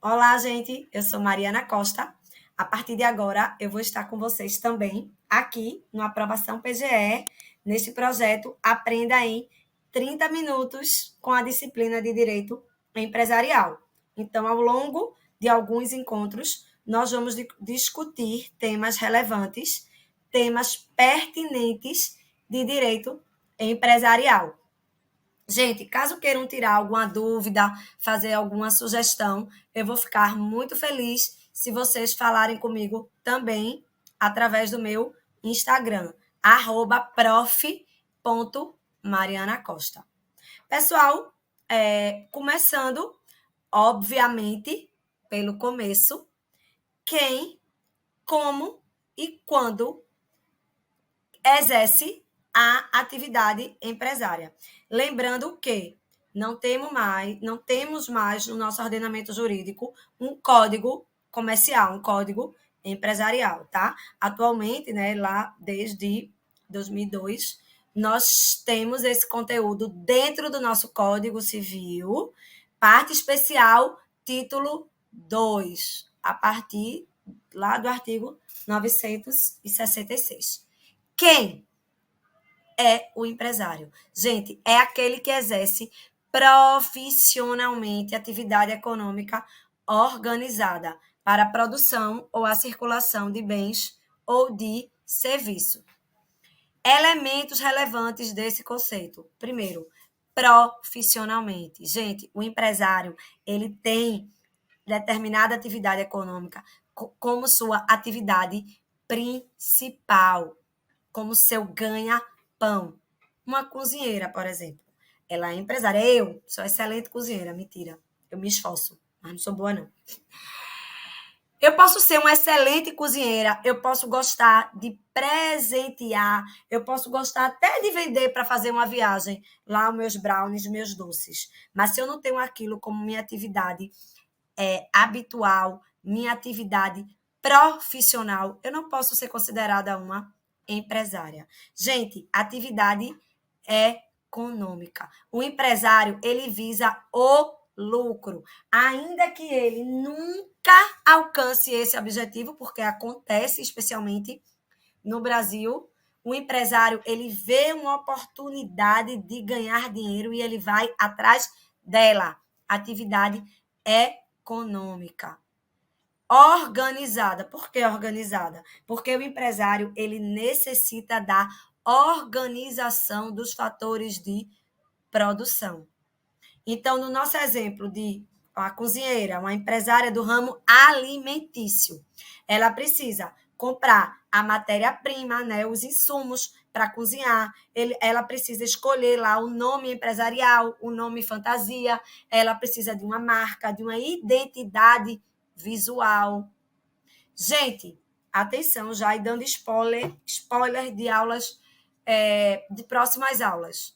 Olá, gente. Eu sou Mariana Costa. A partir de agora, eu vou estar com vocês também aqui no Aprovação PGE, neste projeto Aprenda em 30 minutos com a disciplina de Direito Empresarial. Então, ao longo de alguns encontros, nós vamos discutir temas relevantes, temas pertinentes de direito empresarial. Gente, caso queiram tirar alguma dúvida, fazer alguma sugestão, eu vou ficar muito feliz se vocês falarem comigo também através do meu Instagram, @prof.marianacosta. Pessoal, começando, obviamente, pelo começo, quem, como e quando exerce a atividade empresária. Lembrando que não temos mais no nosso ordenamento jurídico um código comercial, um código empresarial, tá? Atualmente, né, lá desde 2002, nós temos esse conteúdo dentro do nosso Código Civil, parte especial, título 2, a partir lá do artigo 966. Quem é o empresário? Gente, é aquele que exerce profissionalmente atividade econômica organizada para a produção ou a circulação de bens ou de serviço. Elementos relevantes desse conceito. Primeiro, profissionalmente. Gente, o empresário, ele tem determinada atividade econômica como sua atividade principal, como seu ganha-pão. Uma cozinheira, por exemplo. Ela é empresária. Eu sou excelente cozinheira. Mentira. Eu me esforço, mas não sou boa, não. Eu posso ser uma excelente cozinheira, eu posso gostar de presentear, eu posso gostar até de vender para fazer uma viagem, lá os meus brownies, meus doces. Mas se eu não tenho aquilo como minha atividade habitual, minha atividade profissional, eu não posso ser considerada uma empresária. Gente, atividade econômica. O empresário, ele visa o lucro, ainda que ele nunca alcance esse objetivo, porque acontece especialmente no Brasil. O empresário, ele vê uma oportunidade de ganhar dinheiro e ele vai atrás dela. Atividade econômica. Organizada. Por que organizada? Porque o empresário, ele necessita da organização dos fatores de produção. Então, no nosso exemplo de uma cozinheira, uma empresária do ramo alimentício, ela precisa comprar a matéria-prima, né, os insumos para cozinhar, ela precisa escolher lá o nome empresarial, o nome fantasia, ela precisa de uma marca, de uma identidade visual. Gente, atenção, já dando spoiler de aulas, de próximas aulas.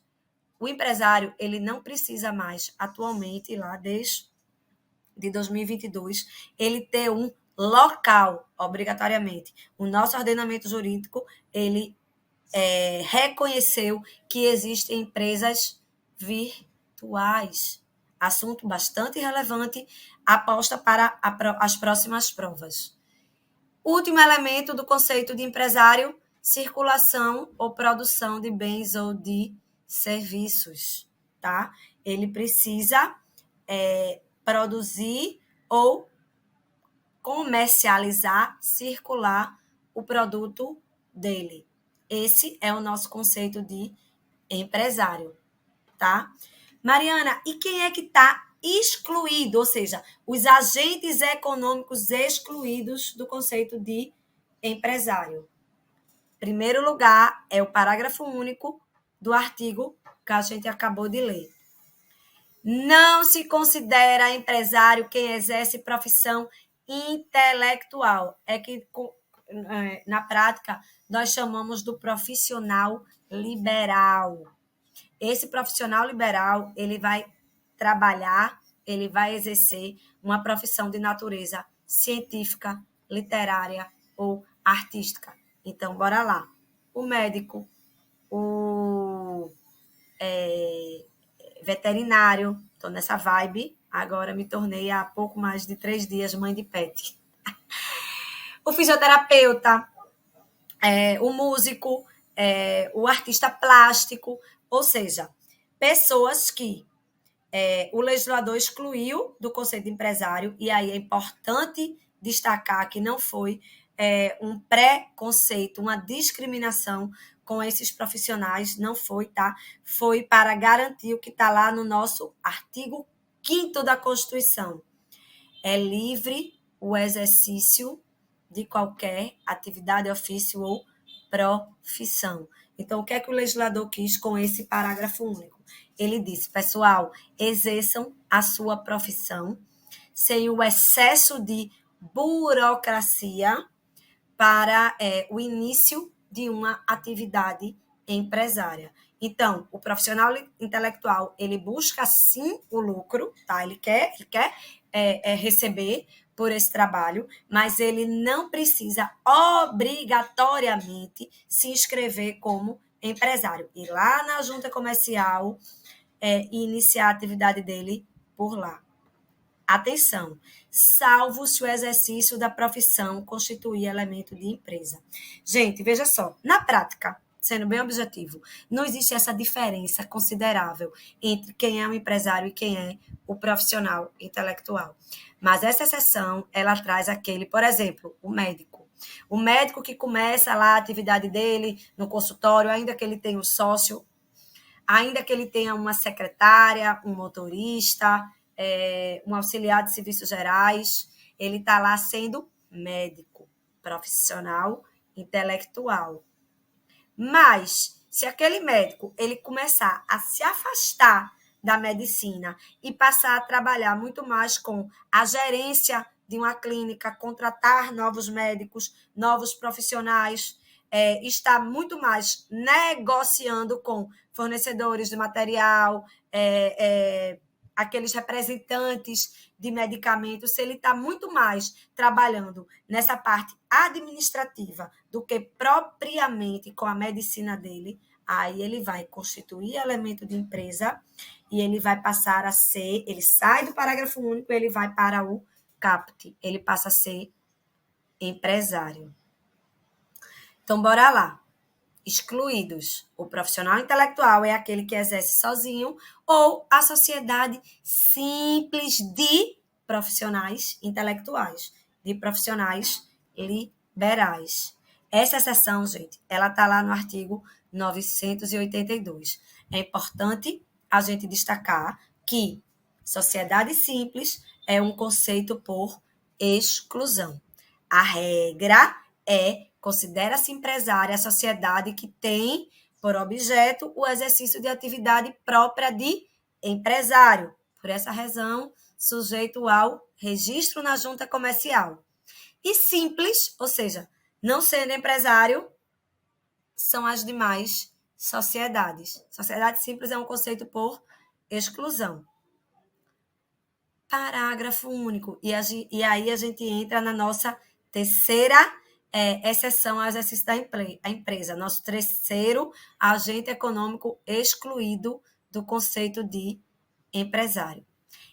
O empresário, ele não precisa mais, atualmente, lá desde 2022, ele ter um local, obrigatoriamente. O nosso ordenamento jurídico, ele reconheceu que existem empresas virtuais. Assunto bastante relevante, aposta para as próximas provas. Último elemento do conceito de empresário, circulação ou produção de bens ou de serviços, tá? Ele precisa produzir ou comercializar, circular o produto dele. Esse é o nosso conceito de empresário, tá? Mariana, e quem é que está excluído? Ou seja, os agentes econômicos excluídos do conceito de empresário. Primeiro lugar é o parágrafo único do artigo que a gente acabou de ler. Não se considera empresário quem exerce profissão intelectual. É que, na prática, nós chamamos do profissional liberal. Esse profissional liberal, ele vai trabalhar, ele vai exercer uma profissão de natureza científica, literária ou artística. Então, bora lá. O médico, o veterinário, estou nessa vibe, Agora me tornei há pouco mais de 3 dias mãe de pet. O fisioterapeuta, o músico, o artista plástico, ou seja, pessoas que o legislador excluiu do conceito de empresário, e aí é importante destacar que não foi um preconceito, uma discriminação com esses profissionais, não foi, tá? Foi para garantir o que está lá no nosso artigo 5º da Constituição. É livre o exercício de qualquer atividade, ofício ou profissão. Então, o que é que o legislador quis com esse parágrafo único? Ele disse, pessoal, exerçam a sua profissão sem o excesso de burocracia para o início de uma atividade empresária. Então, o profissional intelectual, ele busca sim o lucro, tá? Ele quer receber por esse trabalho, mas ele não precisa obrigatoriamente se inscrever como empresário. Ir lá na junta comercial e iniciar a atividade dele por lá. Atenção, salvo se o exercício da profissão constituir elemento de empresa. Gente, veja só, na prática, sendo bem objetivo, não existe essa diferença considerável entre quem é um empresário e quem é o profissional intelectual. Mas essa exceção, ela traz aquele, por exemplo, o médico. O médico que começa lá a atividade dele no consultório, ainda que ele tenha um sócio, ainda que ele tenha uma secretária, um motorista, um auxiliar de serviços gerais, ele está lá sendo médico, profissional, intelectual. Mas, se aquele médico ele começar a se afastar da medicina e passar a trabalhar muito mais com a gerência de uma clínica, contratar novos médicos, novos profissionais, está muito mais negociando com fornecedores de material, aqueles representantes de medicamentos, se ele está muito mais trabalhando nessa parte administrativa do que propriamente com a medicina dele, aí ele vai constituir elemento de empresa e ele vai passar a ser, ele sai do parágrafo único e ele vai para o caput, ele passa a ser empresário. Então, bora lá. Excluídos. O profissional intelectual é aquele que exerce sozinho ou a sociedade simples de profissionais intelectuais, de profissionais liberais. Essa exceção, gente, ela está lá no artigo 982. É importante a gente destacar que sociedade simples é um conceito por exclusão. A regra considera-se empresária a sociedade que tem por objeto o exercício de atividade própria de empresário, por essa razão, sujeito ao registro na junta comercial. E simples, ou seja, não sendo empresário, são as demais sociedades. Sociedade simples é um conceito por exclusão. Parágrafo único. E aí a gente entra na nossa terceira exceção ao exercício da empresa. Nosso terceiro agente econômico excluído do conceito de empresário.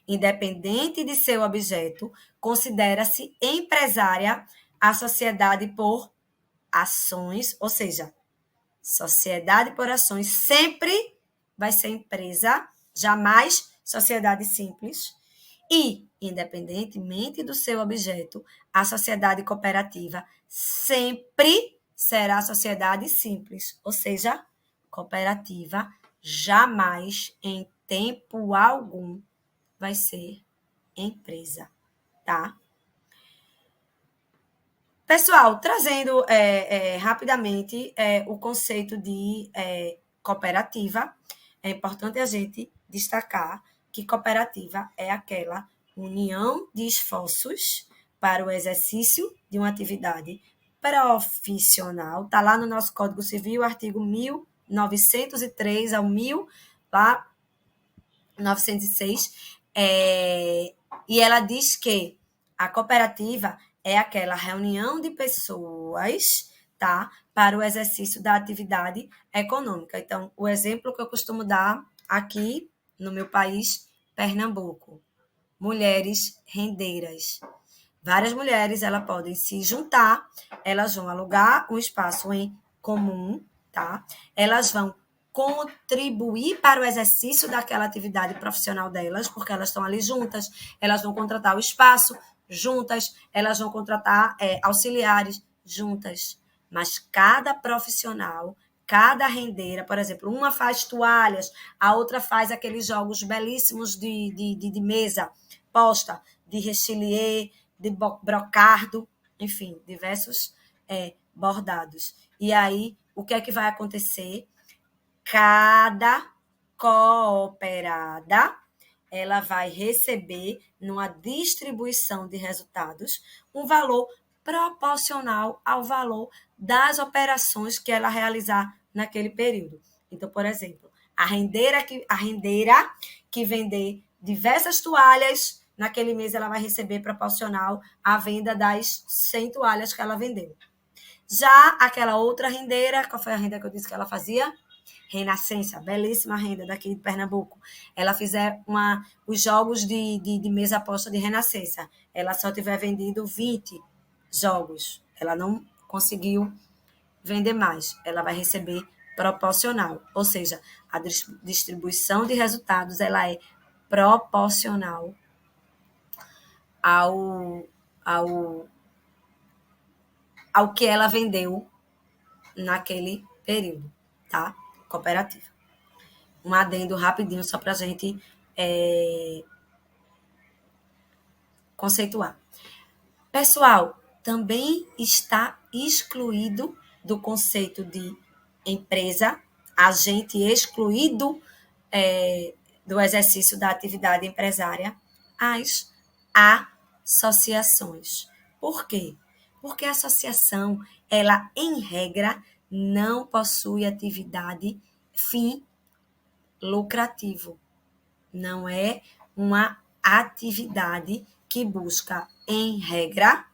Independente de seu objeto, considera-se empresária a sociedade por ações, ou seja, sociedade por ações sempre vai ser empresa, jamais sociedade simples. E, independentemente do seu objeto, a sociedade cooperativa sempre será sociedade simples, ou seja, cooperativa jamais, em tempo algum, vai ser empresa, tá? Pessoal, trazendo rapidamente o conceito de cooperativa, é importante a gente destacar que cooperativa é aquela união de esforços para o exercício de uma atividade profissional. Está lá no nosso Código Civil, artigo 1903 ao 1906, e ela diz que a cooperativa é aquela reunião de pessoas, tá, para o exercício da atividade econômica. Então, o exemplo que eu costumo dar aqui no meu país, Pernambuco. mulheres rendeiras. Várias mulheres, elas podem se juntar, elas vão alugar um espaço em comum, tá? Elas vão contribuir para o exercício daquela atividade profissional delas, porque elas estão ali juntas, elas vão contratar o espaço juntas, elas vão contratar auxiliares juntas. Mas cada profissional, cada rendeira, por exemplo, uma faz toalhas, a outra faz aqueles jogos belíssimos de mesa posta, de rechelier, de brocardo, enfim, diversos bordados. E aí, o que é que vai acontecer? Cada cooperada, ela vai receber, numa distribuição de resultados, um valor proporcional ao valor das operações que ela realizar naquele período. Então, por exemplo, a rendeira que vender diversas toalhas, naquele mês ela vai receber proporcional à venda das 100 toalhas que ela vendeu. Já aquela outra rendeira, qual foi a renda que eu disse que ela fazia? Renascença, belíssima renda daqui de Pernambuco. Ela fizer os jogos de mesa aposta de Renascença. Ela só tiver vendido 20 jogos. Ela não conseguiu vender mais. Ela vai receber proporcional. Ou seja, a distribuição de resultados ela é proporcional ao que ela vendeu naquele período, tá? Cooperativa. Um adendo rapidinho só para a gente conceituar. Pessoal, também está excluído do conceito de empresa, agente excluído do exercício da atividade empresária, as associações. Por quê? Porque a associação, ela, em regra, não possui atividade fim lucrativo. Não é uma atividade que busca, em regra,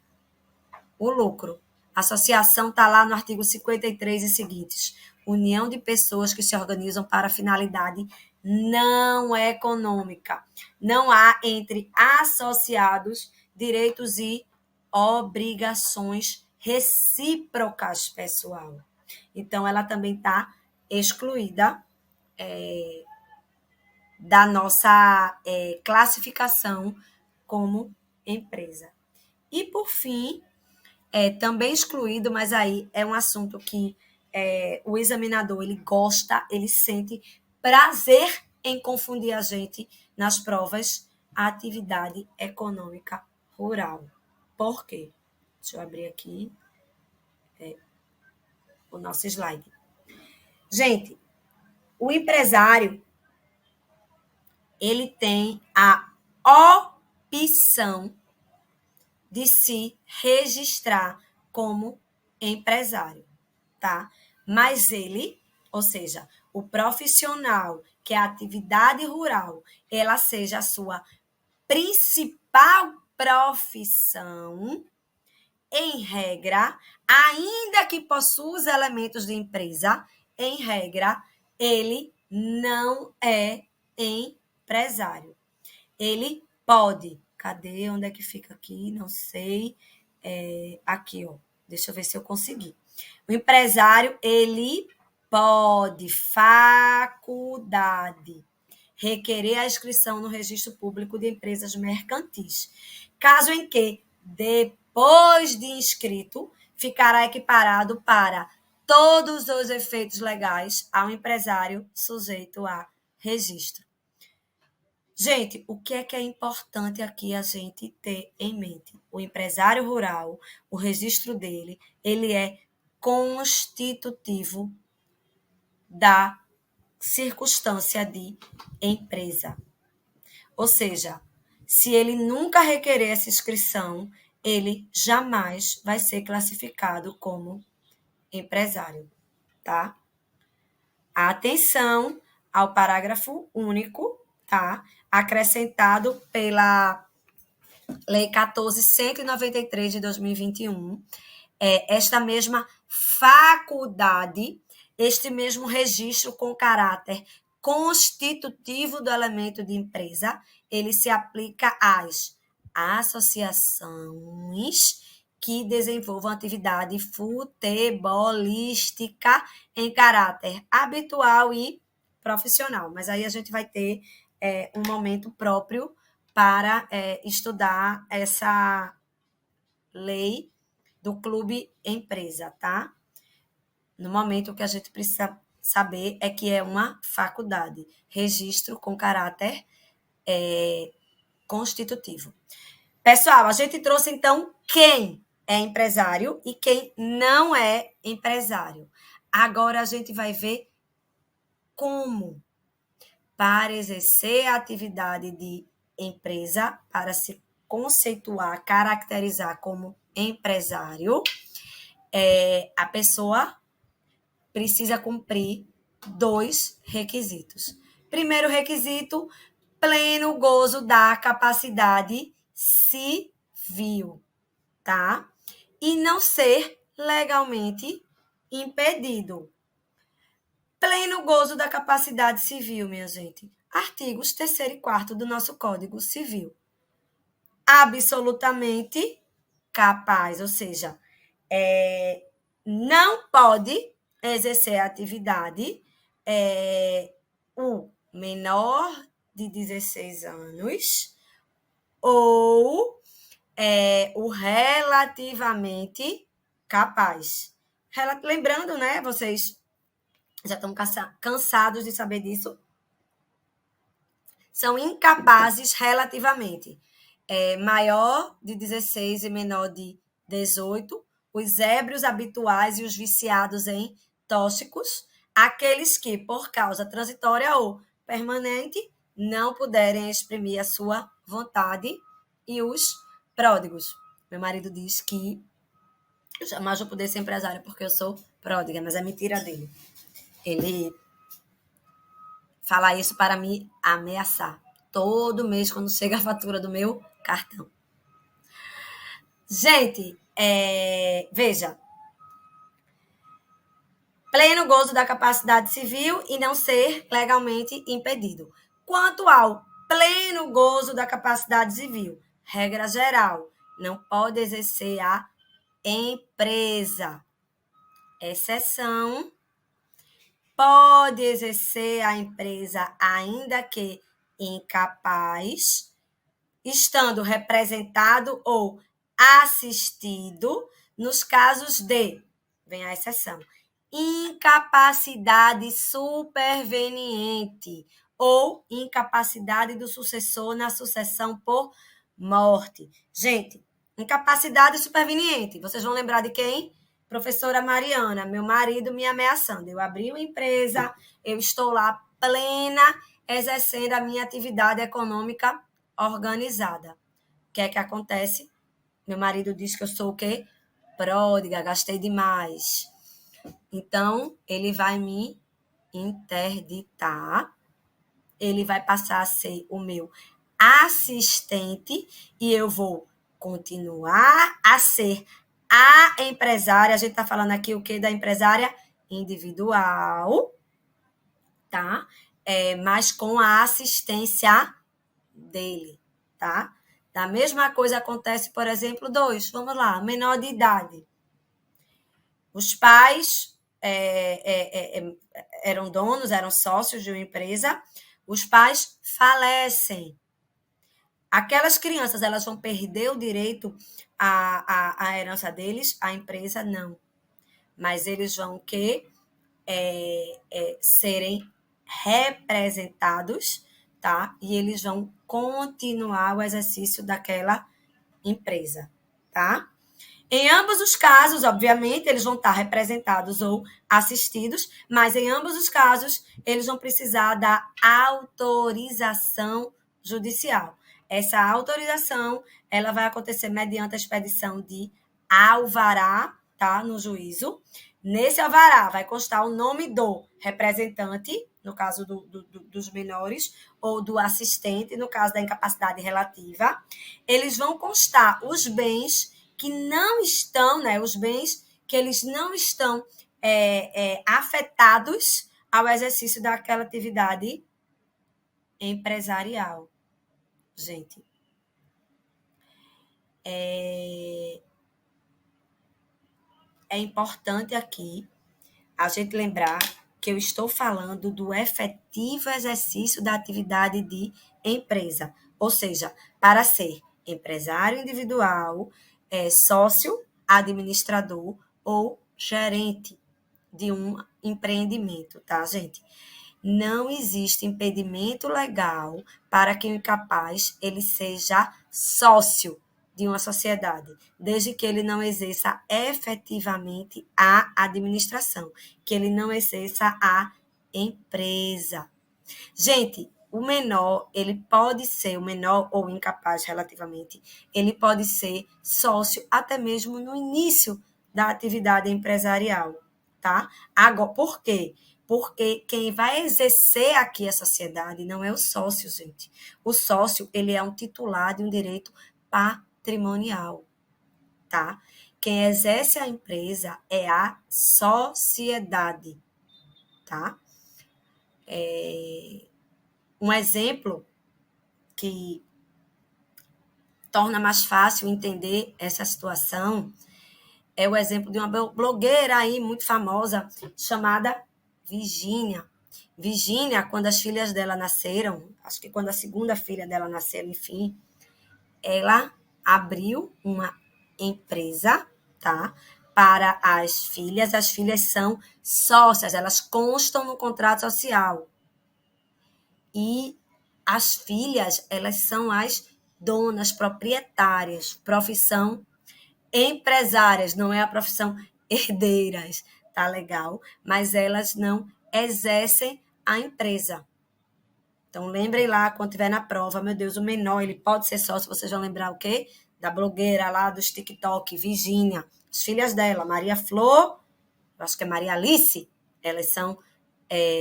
o lucro. A associação está lá no artigo 53 e seguintes. União de pessoas que se organizam para finalidade não econômica. Não há entre associados direitos e obrigações recíprocas, pessoal. Então, ela também está excluída da nossa classificação como empresa. E, por fim, também excluído, mas aí é um assunto que o examinador ele gosta, ele sente prazer em confundir a gente nas provas, a atividade econômica rural. Por quê? Deixa eu abrir aqui o nosso slide. Gente, o empresário ele tem a opção de se registrar como empresário, tá? Mas ele, ou seja, o profissional que a atividade rural, ela seja a sua principal profissão, em regra, ainda que possua os elementos de empresa, em regra, ele não é empresário. Ele pode. Cadê? Onde é que fica aqui? Não sei. Aqui, ó. Deixa eu ver se eu consegui. O empresário, ele pode, faculdade, requerer a inscrição no registro público de empresas mercantis. Caso em que, depois de inscrito, ficará equiparado para todos os efeitos legais ao empresário sujeito a registro. Gente, o que é importante aqui a gente ter em mente? O empresário rural, o registro dele, ele é constitutivo da circunstância de empresa. Ou seja, se ele nunca requerer essa inscrição, ele jamais vai ser classificado como empresário, tá? Atenção ao parágrafo único, tá? Acrescentado pela Lei 14.193 de 2021, esta mesma faculdade, este mesmo registro com caráter constitutivo do elemento de empresa, ele se aplica às associações que desenvolvam atividade futebolística em caráter habitual e profissional. Mas aí a gente vai ter um momento próprio para estudar essa lei do clube empresa, tá? No momento, o que a gente precisa saber é que é uma faculdade, registro com caráter constitutivo. Pessoal, a gente trouxe, então, quem é empresário e quem não é empresário. Agora a gente vai ver como, para exercer a atividade de empresa, para se conceituar, caracterizar como empresário, a pessoa precisa cumprir 2 requisitos. Primeiro requisito, pleno gozo da capacidade civil, tá? E não ser legalmente impedido. Pleno gozo da capacidade civil, minha gente. Artigos 3º e 4º do nosso Código Civil. Absolutamente capaz, ou seja, não pode exercer a atividade o menor de 16 anos ou o relativamente capaz. Lembrando, né, vocês já estão cansados de saber disso, são incapazes relativamente. Maior de 16 e menor de 18, os ébrios habituais e os viciados em tóxicos, aqueles que, por causa transitória ou permanente, não puderem exprimir a sua vontade, e os pródigos. Meu marido diz que eu jamais vou poder ser empresária porque eu sou pródiga, mas é mentira dele. Ele fala isso para me ameaçar. Todo mês, quando chega a fatura do meu cartão. Gente, veja. Pleno gozo da capacidade civil e não ser legalmente impedido. Quanto ao pleno gozo da capacidade civil, regra geral, não pode exercer a empresa. Exceção, pode exercer a empresa ainda que incapaz, estando representado ou assistido nos casos de, vem a exceção, incapacidade superveniente ou incapacidade do sucessor na sucessão por morte. Gente, incapacidade superveniente, vocês vão lembrar de quem? Professora Mariana, meu marido me ameaçando. Eu abri uma empresa, eu estou lá plena, exercendo a minha atividade econômica organizada. O que é que acontece? Meu marido diz que eu sou o quê? Pródiga, gastei demais. Então, ele vai me interditar, ele vai passar a ser o meu assistente e eu vou continuar a ser a empresária. A gente está falando aqui o quê? Da empresária individual, tá? Mas com a assistência dele, tá? Da mesma coisa acontece, por exemplo, vamos lá, menor de idade. Os pais eram donos, eram sócios de uma empresa, os pais falecem. Aquelas crianças, elas vão perder o direito à herança deles, a empresa não. Mas eles vão serem representados, tá? E eles vão continuar o exercício daquela empresa, tá? Em ambos os casos, obviamente, eles vão estar representados ou assistidos, mas em ambos os casos, eles vão precisar da autorização judicial. Essa autorização, ela vai acontecer mediante a expedição de alvará, tá? No juízo. Nesse alvará vai constar o nome do representante, no caso dos menores, ou do assistente, no caso da incapacidade relativa. Eles vão constar os bens que não estão, né, os bens que eles não estão afetados ao exercício daquela atividade empresarial. gente, é importante aqui a gente lembrar que eu estou falando do efetivo exercício da atividade de empresa, ou seja, para ser empresário individual, sócio, administrador ou gerente de um empreendimento, tá, gente? Não existe impedimento legal para que o incapaz ele seja sócio de uma sociedade, desde que ele não exerça efetivamente a administração, que ele não exerça a empresa. Gente, o menor, ele pode ser, o menor ou incapaz relativamente, ele pode ser sócio até mesmo no início da atividade empresarial, tá? Agora, por quê? Porque quem vai exercer aqui a sociedade não é o sócio, gente. O sócio, ele é um titular de um direito patrimonial, tá? Quem exerce a empresa é a sociedade, tá? Um exemplo que torna mais fácil entender essa situação é o exemplo de uma blogueira aí muito famosa chamada Virgínia. Virgínia, quando as filhas dela nasceram, acho que quando a segunda filha dela nasceu, enfim, ela abriu uma empresa, tá? Para as filhas são sócias, elas constam no contrato social. E as filhas, elas são as donas proprietárias, profissão empresárias, não é a profissão herdeiras, tá legal? Mas elas não exercem a empresa. Então, lembrem lá, quando estiver na prova, meu Deus, o menor, ele pode ser sócio, vocês vão lembrar o quê? Da blogueira lá dos TikTok, Virgínia, as filhas dela, Maria Flor, acho que é Maria Alice, elas são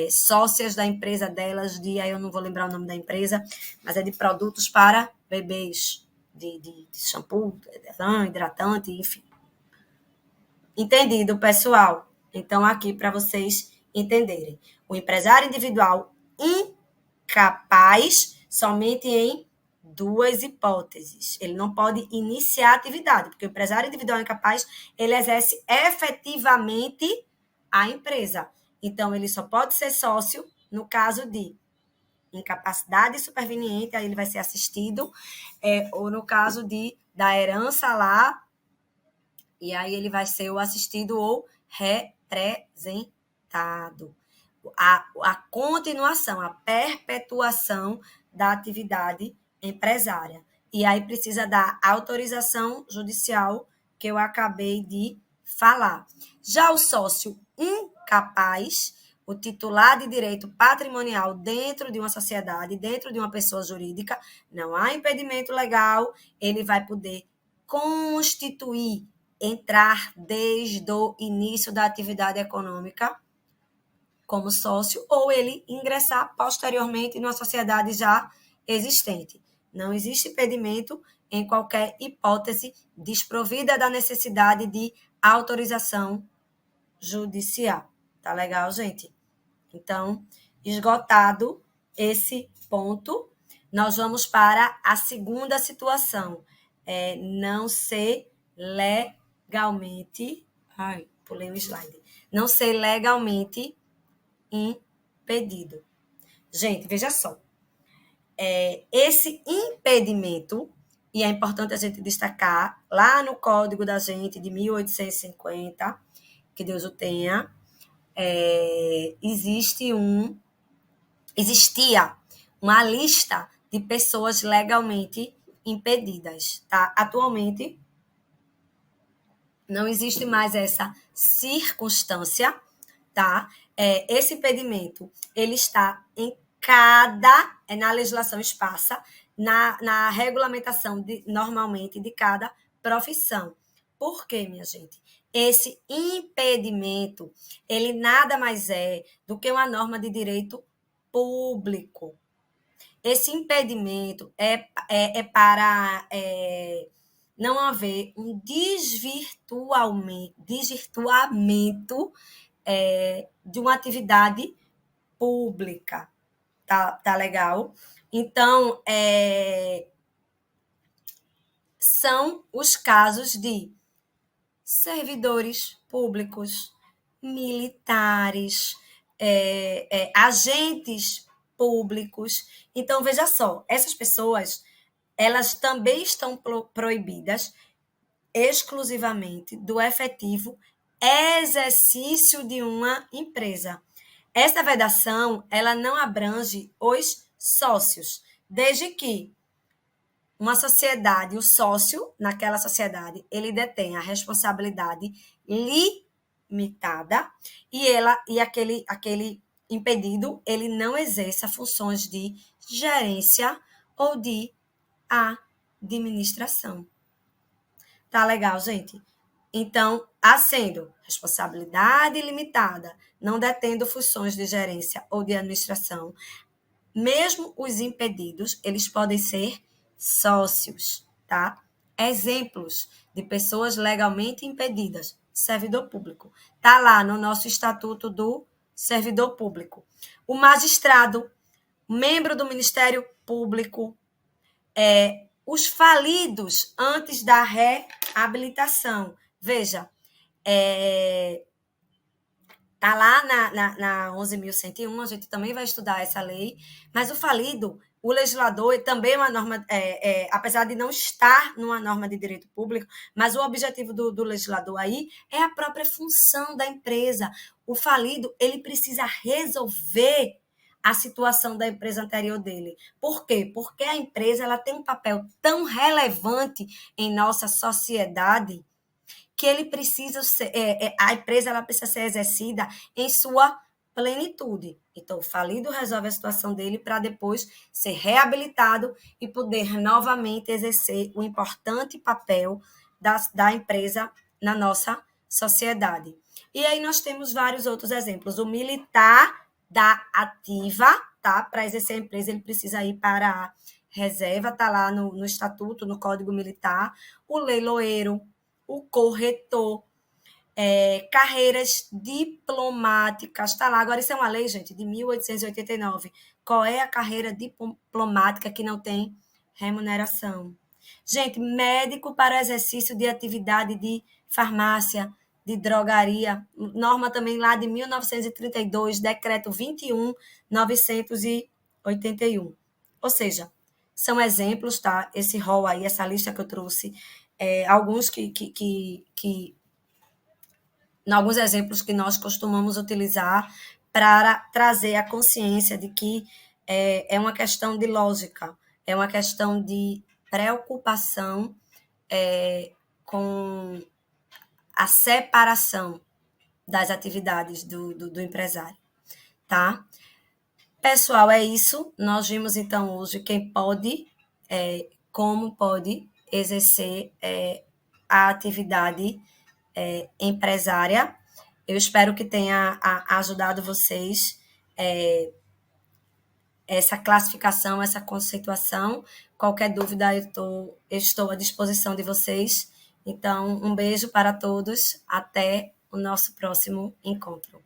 sócias da empresa delas, aí eu não vou lembrar o nome da empresa, mas é de produtos para bebês, de shampoo, hidratante, enfim. Entendido, pessoal? Então, aqui para vocês entenderem. O empresário individual incapaz somente em duas hipóteses. Ele não pode iniciar a atividade, porque o empresário individual incapaz, ele exerce efetivamente a empresa. Então, ele só pode ser sócio no caso de incapacidade superveniente, aí ele vai ser assistido, ou no caso da herança lá, e aí ele vai ser o assistido ou representado. A continuação, a perpetuação da atividade empresária. E aí precisa da autorização judicial que eu acabei de falar. Já o sócio incapaz, o titular de direito patrimonial dentro de uma sociedade, dentro de uma pessoa jurídica, não há impedimento legal, ele vai poder constituir, entrar desde o início da atividade econômica como sócio, ou ele ingressar posteriormente numa sociedade já existente. Não existe impedimento em qualquer hipótese desprovida da necessidade de autorização judicial. Tá legal, gente? Então, esgotado esse ponto, nós vamos para a segunda situação. Não ser legalmente... Ai, pulei um slide. Não ser legalmente impedido. Gente, veja só. Esse impedimento, e é importante a gente destacar, lá no Código da Gente de 1850, que Deus o tenha, existia uma lista de pessoas legalmente impedidas, tá? Atualmente, não existe mais essa circunstância, tá? Esse impedimento, ele está na legislação esparsa, na regulamentação, normalmente, de cada profissão. Por quê, minha gente? Esse impedimento, ele nada mais é do que uma norma de direito público. Esse impedimento é para não haver um desvirtuamento de uma atividade pública. Tá legal? Então, são os casos de servidores públicos, militares, agentes públicos. Então, veja só, essas pessoas, elas também estão proibidas exclusivamente do efetivo exercício de uma empresa. Esta vedação, ela não abrange os sócios, desde que uma sociedade, o sócio naquela sociedade, ele detém a responsabilidade limitada e aquele impedido, ele não exerça funções de gerência ou de administração. Tá legal, gente? Então, sendo responsabilidade limitada, não detendo funções de gerência ou de administração, mesmo os impedidos, eles podem ser sócios, tá? Exemplos de pessoas legalmente impedidas, servidor público. Tá lá no nosso Estatuto do Servidor Público. O magistrado, membro do Ministério Público, os falidos antes da reabilitação. Veja, tá lá na 11.101, a gente também vai estudar essa lei, mas o falido, o legislador também é uma norma, apesar de não estar numa norma de direito público, mas o objetivo do legislador aí é a própria função da empresa. O falido, ele precisa resolver a situação da empresa anterior dele. Por quê? Porque a empresa ela tem um papel tão relevante em nossa sociedade que ele precisa ser, a empresa ela precisa ser exercida em sua plenitude. Então, o falido resolve a situação dele para depois ser reabilitado e poder novamente exercer o importante papel da empresa na nossa sociedade. E aí nós temos vários outros exemplos. O militar da ativa, tá? Para exercer a empresa, ele precisa ir para a reserva, está lá no Estatuto, no Código Militar. O leiloeiro, o corretor, carreiras diplomáticas, está lá. Agora, isso é uma lei, gente, de 1889. Qual é a carreira diplomática que não tem remuneração? Gente, médico para exercício de atividade de farmácia, de drogaria, norma também lá de 1932, decreto 21.981. Ou seja, são exemplos, tá? Esse rol aí, essa lista que eu trouxe, alguns alguns exemplos que nós costumamos utilizar para trazer a consciência de que é uma questão de lógica, é uma questão de preocupação com a separação das atividades do empresário, tá? Pessoal, é isso. Nós vimos, então, hoje quem pode, como pode exercer a atividade empresária. Eu espero que tenha ajudado vocês essa classificação, essa conceituação. Qualquer dúvida, eu estou à disposição de vocês. Então, um beijo para todos. Até o nosso próximo encontro.